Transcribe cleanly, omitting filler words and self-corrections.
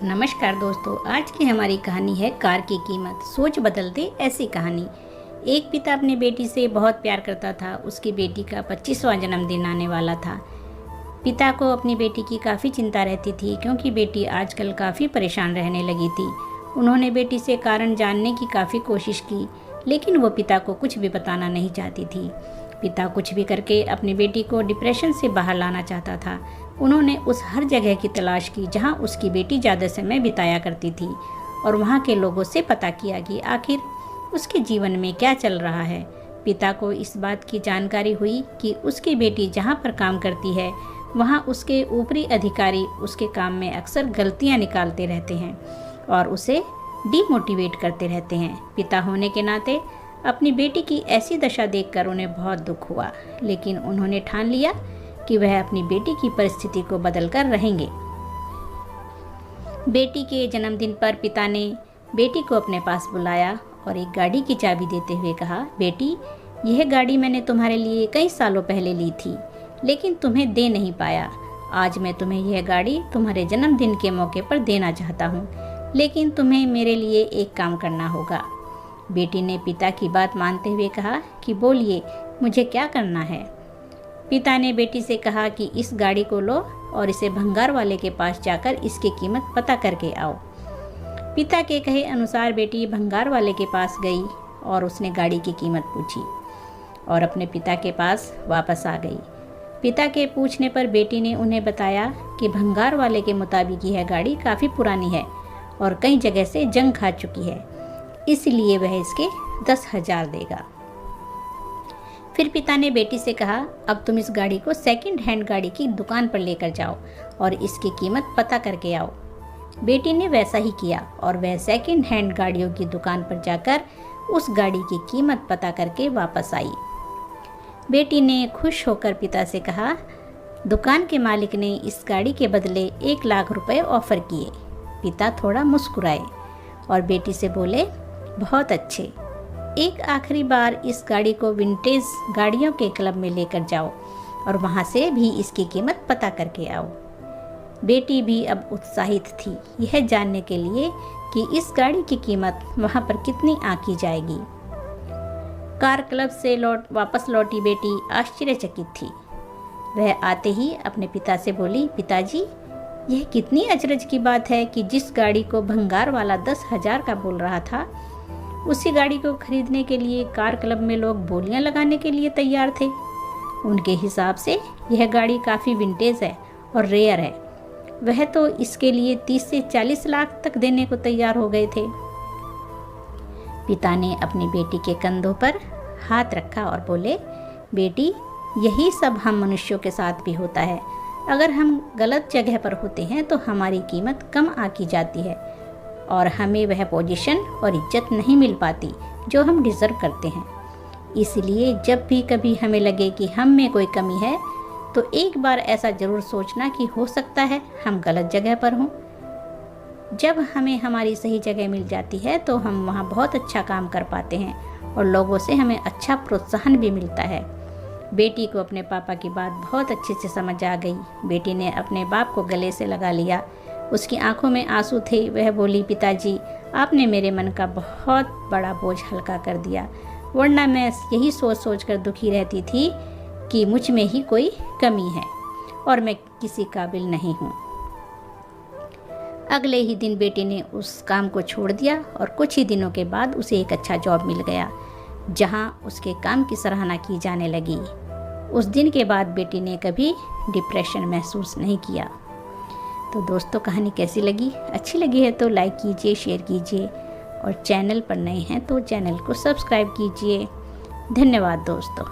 नमस्कार दोस्तों, आज की हमारी कहानी है कार की कीमत। सोच बदल दे ऐसी कहानी। एक पिता अपनी बेटी से बहुत प्यार करता था। उसकी बेटी का 25वां जन्मदिन आने वाला था। पिता को अपनी बेटी की काफ़ी चिंता रहती थी क्योंकि बेटी आजकल काफ़ी परेशान रहने लगी थी। उन्होंने बेटी से कारण जानने की काफ़ी कोशिश की, लेकिन वो पिता को कुछ भी बताना नहीं चाहती थी। पिता कुछ भी करके अपनी बेटी को डिप्रेशन से बाहर लाना चाहता था। उन्होंने उस हर जगह की तलाश की जहां उसकी बेटी ज़्यादा समय बिताया करती थी और वहां के लोगों से पता किया कि आखिर उसके जीवन में क्या चल रहा है। पिता को इस बात की जानकारी हुई कि उसकी बेटी जहां पर काम करती है वहां उसके ऊपरी अधिकारी उसके काम में अक्सर गलतियां निकालते रहते हैं और उसे डीमोटिवेट करते रहते हैं। पिता होने के नाते अपनी बेटी की ऐसी दशा देखकर उन्हें बहुत दुख हुआ, लेकिन उन्होंने ठान लिया कि वह अपनी बेटी की परिस्थिति को बदलकर रहेंगे। बेटी के जन्मदिन पर पिता ने बेटी को अपने पास बुलाया और एक गाड़ी की चाबी देते हुए कहा, बेटी, यह गाड़ी मैंने तुम्हारे लिए कई सालों पहले ली थी, लेकिन तुम्हें दे नहीं पाया। आज मैं तुम्हें यह गाड़ी तुम्हारे जन्मदिन के मौके पर देना चाहता हूँ, लेकिन तुम्हें मेरे लिए एक काम करना होगा। बेटी ने पिता की बात मानते हुए कहा कि बोलिए, मुझे क्या करना है। पिता ने बेटी से कहा कि इस गाड़ी को लो और इसे भंगार वाले के पास जाकर इसकी कीमत पता करके आओ। पिता के कहे अनुसार बेटी भंगार वाले के पास गई और उसने गाड़ी की कीमत पूछी और अपने पिता के पास वापस आ गई। पिता के पूछने पर बेटी ने उन्हें बताया कि भंगार वाले के मुताबिक यह गाड़ी काफ़ी पुरानी है और कई जगह से जंग खा चुकी है, इसलिए वह इसके 10,000 देगा। फिर पिता ने बेटी से कहा, अब तुम इस गाड़ी को सेकंड हैंड गाड़ी की दुकान पर लेकर जाओ और इसकी कीमत पता करके आओ। बेटी ने वैसा ही किया और वह सेकंड हैंड गाड़ियों की दुकान पर जाकर उस गाड़ी की कीमत पता करके वापस आई। बेटी ने खुश होकर पिता से कहा, दुकान के मालिक ने इस गाड़ी के बदले 1 लाख रुपए ऑफर किए। पिता थोड़ा मुस्कुराए और बेटी से बोले, बहुत अच्छे, एक आखिरी बार इस गाड़ी को विंटेज गाड़ियों के क्लब में लेकर जाओ और वहां से भी इसकी कीमत पता करके आओ। बेटी भी अब उत्साहित थी यह जानने के लिए कि इस गाड़ी की कीमत वहां पर कितनी आंकी जाएगी। कार क्लब से वापस लौटी बेटी आश्चर्यचकित थी। वह आते ही अपने पिता से बोली, पिताजी, यह कितनी अचरज की बात है कि जिस गाड़ी को भंगार वाला 10,000 का बोल रहा था, उसी गाड़ी को खरीदने के लिए कार क्लब में लोग बोलियां लगाने के लिए तैयार थे। उनके हिसाब से यह गाड़ी काफ़ी विंटेज है और रेयर है। वह तो इसके लिए 30 से 40 लाख तक देने को तैयार हो गए थे। पिता ने अपनी बेटी के कंधों पर हाथ रखा और बोले, बेटी, यही सब हम मनुष्यों के साथ भी होता है। अगर हम गलत जगह पर होते हैं तो हमारी कीमत कम आंकी जाती है और हमें वह पोजीशन और इज्जत नहीं मिल पाती जो हम डिज़र्व करते हैं। इसलिए जब भी कभी हमें लगे कि हम में कोई कमी है तो एक बार ऐसा ज़रूर सोचना कि हो सकता है हम गलत जगह पर हों। जब हमें हमारी सही जगह मिल जाती है तो हम वहाँ बहुत अच्छा काम कर पाते हैं और लोगों से हमें अच्छा प्रोत्साहन भी मिलता है। बेटी को अपने पापा की बात बहुत अच्छे से समझ आ गई। बेटी ने अपने बाप को गले से लगा लिया। उसकी आंखों में आंसू थे। वह बोली, पिताजी, आपने मेरे मन का बहुत बड़ा बोझ हल्का कर दिया, वरना मैं यही सोच सोच कर दुखी रहती थी कि मुझ में ही कोई कमी है और मैं किसी काबिल नहीं हूँ। अगले ही दिन बेटी ने उस काम को छोड़ दिया और कुछ ही दिनों के बाद उसे एक अच्छा जॉब मिल गया जहाँ उसके काम की सराहना की जाने लगी। उस दिन के बाद बेटी ने कभी डिप्रेशन महसूस नहीं किया। तो दोस्तों, कहानी कैसी लगी? अच्छी लगी है तो लाइक कीजिए, शेयर कीजिए और चैनल पर नए हैं तो चैनल को सब्सक्राइब कीजिए। धन्यवाद दोस्तों।